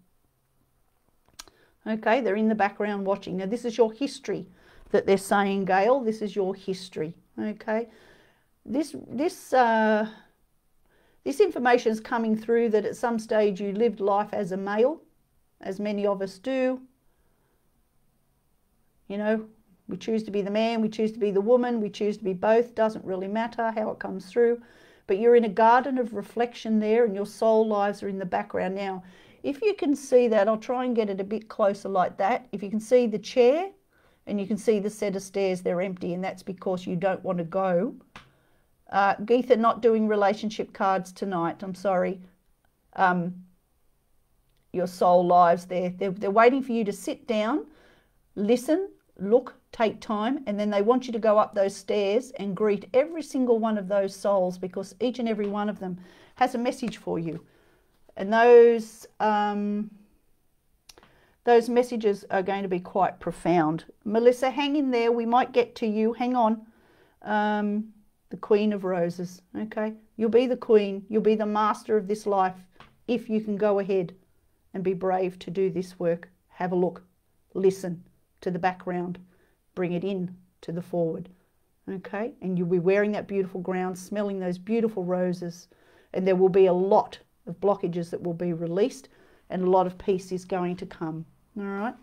Okay, they're in the background watching. Now, this is your history that they're saying, Gail. This is your history. Okay. This information is coming through that at some stage you lived life as a male, as many of us do. You know, we choose to be the man, we choose to be the woman, we choose to be both. Doesn't really matter how it comes through. But you're in a garden of reflection there, and your soul lives are in the background. Now, if you can see that, I'll try and get it a bit closer like that. If you can see the chair and you can see the set of stairs, they're empty, and that's because you don't want to go. Geetha, not doing relationship cards tonight. I'm sorry. Your soul lives there. They're waiting for you to sit down, listen, look, take time, and then they want you to go up those stairs and greet every single one of those souls, because each and every one of them has a message for you. And those messages are going to be quite profound. Melissa, hang in there. We might get to you. Hang on. The Queen of Roses. Okay. You'll be the queen. You'll be the master of this life if you can go ahead and be brave to do this work. Have a look. Listen to the background. Bring it in to the forward. Okay. And you'll be wearing that beautiful ground, smelling those beautiful roses. And there will be a lot of blockages that will be released, and a lot of peace is going to come. All right.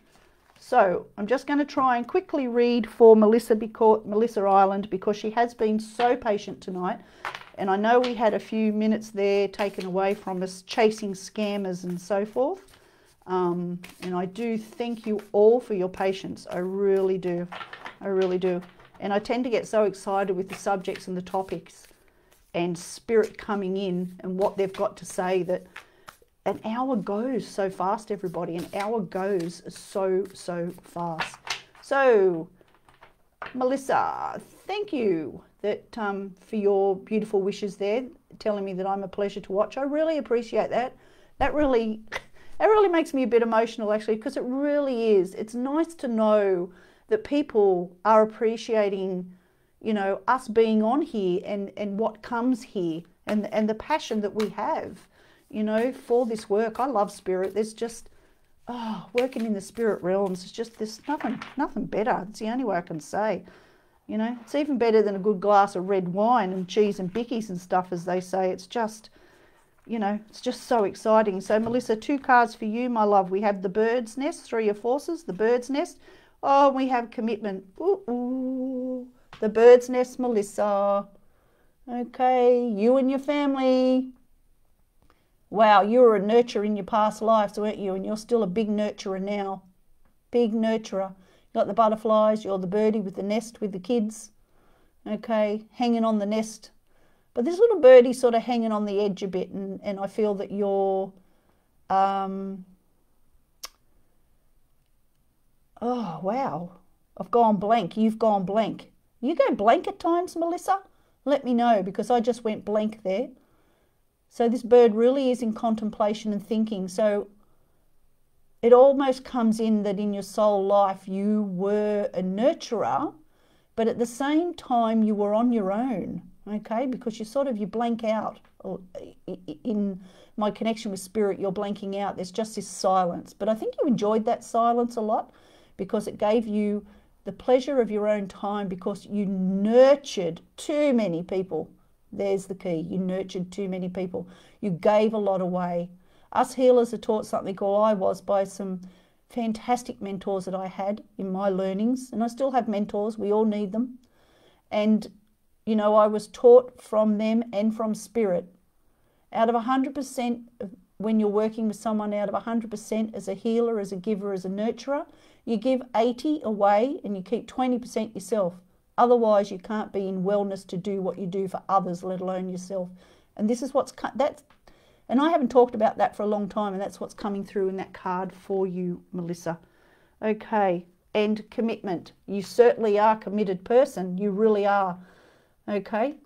So I'm just going to try and quickly read for Melissa Ireland, because she has been so patient tonight, and I know we had a few minutes there taken away from us chasing scammers and so forth. And I do thank you all for your patience. I really do. I really do. And I tend to get so excited with the subjects and the topics and spirit coming in and what they've got to say that an hour goes so fast, everybody. An hour goes so fast. So, Melissa, thank you for your beautiful wishes there, telling me that I'm a pleasure to watch. I really appreciate that. That really makes me a bit emotional, actually, because it really is. It's nice to know that people are appreciating, you know, us being on here and what comes here, and the passion that we have, you know, for this work. I love spirit. There's just, working in the spirit realms, it's just, there's nothing better. It's the only way I can say, you know. It's even better than a good glass of red wine and cheese and bickies and stuff, as they say. It's just, you know, it's just so exciting. So Melissa, 2 cards for you, my love. We have the bird's nest, 3 of forces, the bird's nest. Oh, we have commitment. Ooh, ooh. The bird's nest, Melissa. Okay, you and your family. Wow, you were a nurturer in your past lives, weren't you? And you're still a big nurturer now. Big nurturer. You got the butterflies, you're the birdie with the nest with the kids. Okay, hanging on the nest. But this little birdie sort of hanging on the edge a bit, and I feel that you're, oh, wow, I've gone blank. You've gone blank. You go blank at times, Melissa? Let me know, because I just went blank there. So this bird really is in contemplation and thinking. So it almost comes in that in your soul life you were a nurturer, but at the same time you were on your own. Okay, because you blank out. In my connection with spirit, you're blanking out. There's just this silence. But I think you enjoyed that silence a lot, because it gave you the pleasure of your own time, because you nurtured too many people. There's the key. You nurtured too many people. You gave a lot away. Us healers are taught something, or I was, by some fantastic mentors that I had in my learnings. And I still have mentors. We all need them. And you know, I was taught from them and from spirit. Out of 100%, when you're working with someone, out of 100% as a healer, as a giver, as a nurturer, you give 80 away and you keep 20% yourself. Otherwise, you can't be in wellness to do what you do for others, let alone yourself. And this is and I haven't talked about that for a long time, and that's what's coming through in that card for you, Melissa. Okay, and commitment. You certainly are a committed person. You really are. Okay,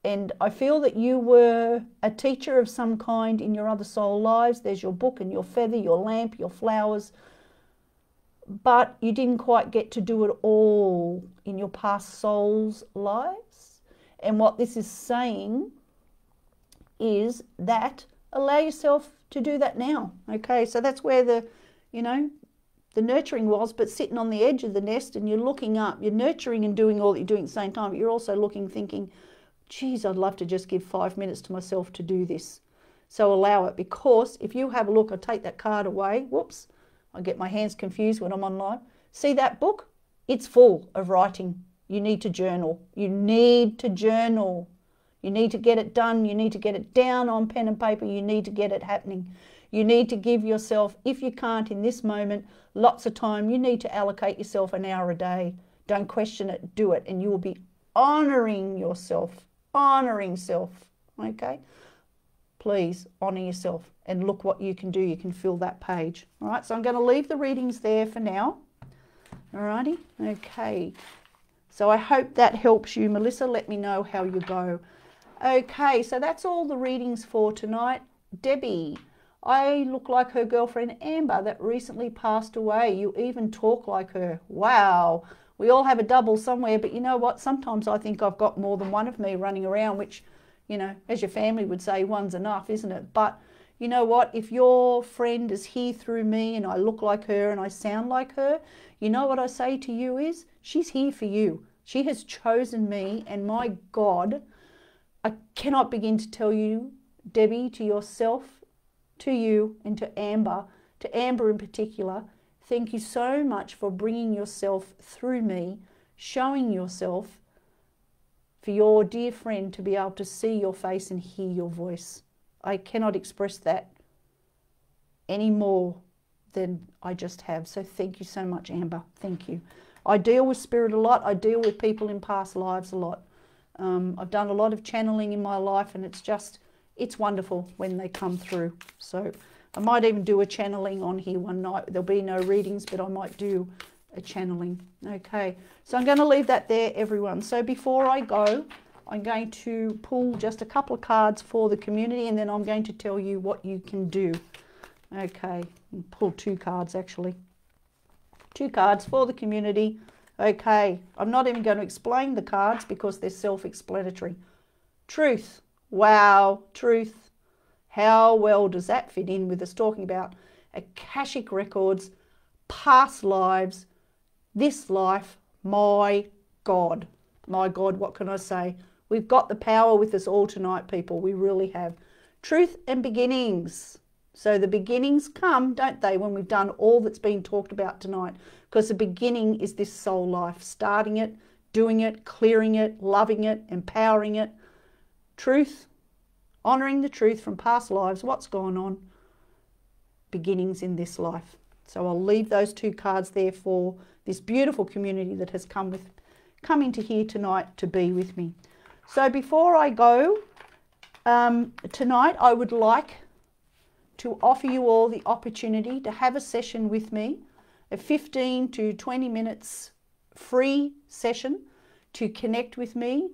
and I feel that you were a teacher of some kind in your other soul lives. There's your book and your feather, your lamp, your flowers, but you didn't quite get to do it all in your past souls' lives. And what this is saying is that allow yourself to do that now. Okay, so that's where the nurturing was, but sitting on the edge of the nest, and you're looking up, you're nurturing and doing all that you're doing at the same time, but you're also looking, thinking, geez, I'd love to just give 5 minutes to myself to do this. So allow it, because if you have a look, I take that card away, whoops, I get my hands confused when I'm online. See that book? It's full of writing. You need to journal. You need to journal. You need to get it done. You need to get it down on pen and paper. You need to get it happening. You need to give yourself, if you can't in this moment, lots of time. You need to allocate yourself an hour a day. Don't question it, do it, and you will be honouring yourself, honouring self, okay? Please honour yourself and look what you can do. You can fill that page. All right, so I'm going to leave the readings there for now. All righty, okay. So I hope that helps you, Melissa. Let me know how you go. Okay, so that's all the readings for tonight. Debbie, I look like her girlfriend Amber that recently passed away. You even talk like her. Wow. We all have a double somewhere, but you know what? Sometimes I think I've got more than one of me running around, which, you know, as your family would say, one's enough, isn't it? But you know what? If your friend is here through me and I look like her and I sound like her, you know what I say to you is, she's here for you. She has chosen me, and my God, I cannot begin to tell you, Debbie, to yourself, to you, and to Amber in particular, thank you so much for bringing yourself through me, showing yourself, for your dear friend to be able to see your face and hear your voice. I cannot express that any more than I just have. So thank you so much, Amber. Thank you. I deal with spirit a lot. I deal with people in past lives a lot. I've done a lot of channeling in my life, and it's wonderful when they come through. So I might even do a channeling on here one night. There'll be no readings, but I might do a channeling. Okay, so I'm going to leave that there, everyone. So before I go, I'm going to pull just a couple of cards for the community, and then I'm going to tell you what you can do. Okay, pull 2 cards actually. 2 cards for the community. Okay, I'm not even going to explain the cards because they're self-explanatory. Truth. Wow, truth. How well does that fit in with us talking about Akashic Records, past lives, this life? My God, what can I say? We've got the power with us all tonight, people. We really have. Truth and beginnings. So the beginnings come, don't they, when we've done all that's been talked about tonight? Because the beginning is this soul life, starting it, doing it, clearing it, loving it, empowering it. Truth, honouring the truth from past lives, what's gone on, beginnings in this life. So I'll leave those two cards there for this beautiful community that has come into here tonight to be with me. So before I go, tonight I would like to offer you all the opportunity to have a session with me, a 15 to 20 minutes free session to connect with me,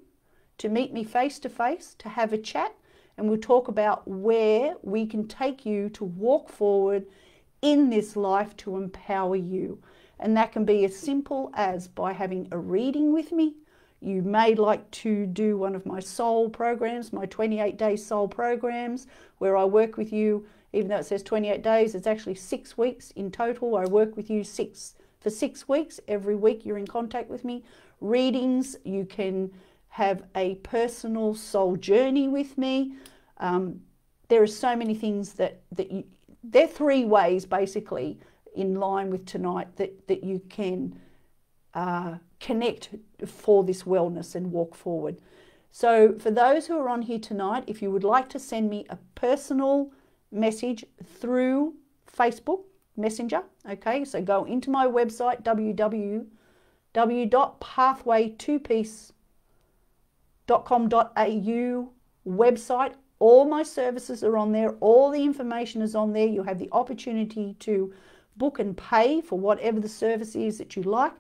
to meet me face to face, to have a chat, and we'll talk about where we can take you to walk forward in this life to empower you. And that can be as simple as by having a reading with me. You may like to do one of my soul programs, my 28-day soul programs, where I work with you. Even though it says 28 days, it's actually 6 weeks in total. I work with you for 6 weeks. Every week you're in contact with me. Readings, you can have a personal soul journey with me. There are so many things that there are 3 ways basically in line with tonight that you can connect for this wellness and walk forward. So for those who are on here tonight, if you would like to send me a personal message through Facebook Messenger, okay, so go into my website www.pathway2peace.com.au website. All my services are on there, all the information is on there. You have the opportunity to book and pay for whatever the service is that you like.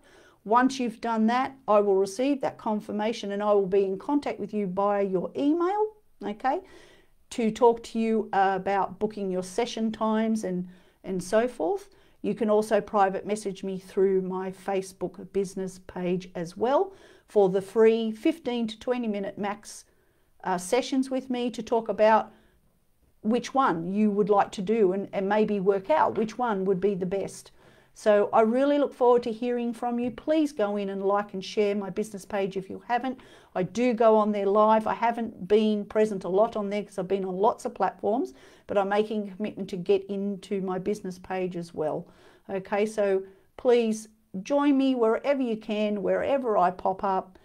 Once you've done that, I will receive that confirmation and I will be in contact with you by your email, okay, to talk to you about booking your session times and so forth. You can also private message me through my Facebook business page as well for the free 15 to 20 minute max sessions with me to talk about which one you would like to do and maybe work out which one would be the best. So I really look forward to hearing from you. Please go in and like and share my business page if you haven't. I do go on there live. I haven't been present a lot on there because I've been on lots of platforms, but I'm making a commitment to get into my business page as well. Okay, so please join me wherever you can, wherever I pop up.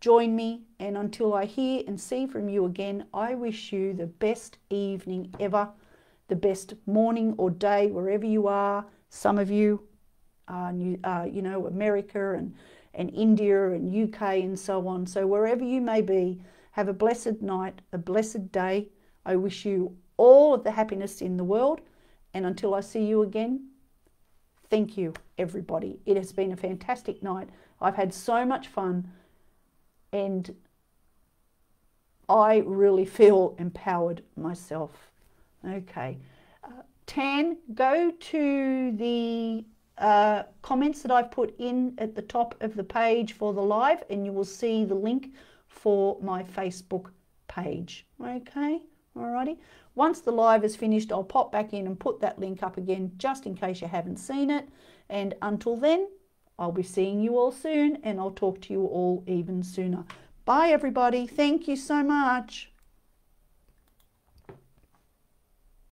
Join me, and until I hear and see from you again, I wish you the best evening ever, the best morning or day wherever you are. Some of you you know, America and India and UK and so on. So wherever you may be, have a blessed night, a blessed day. I wish you all of the happiness in the world. And until I see you again, thank you, everybody. It has been a fantastic night. I've had so much fun and I really feel empowered myself. Okay. Tan, go to the comments that I've put in at the top of the page for the live and you will see the link for my Facebook page. Okay, alrighty. Once the live is finished, I'll pop back in and put that link up again just in case you haven't seen it. And until then, I'll be seeing you all soon and I'll talk to you all even sooner. Bye everybody. Thank you so much.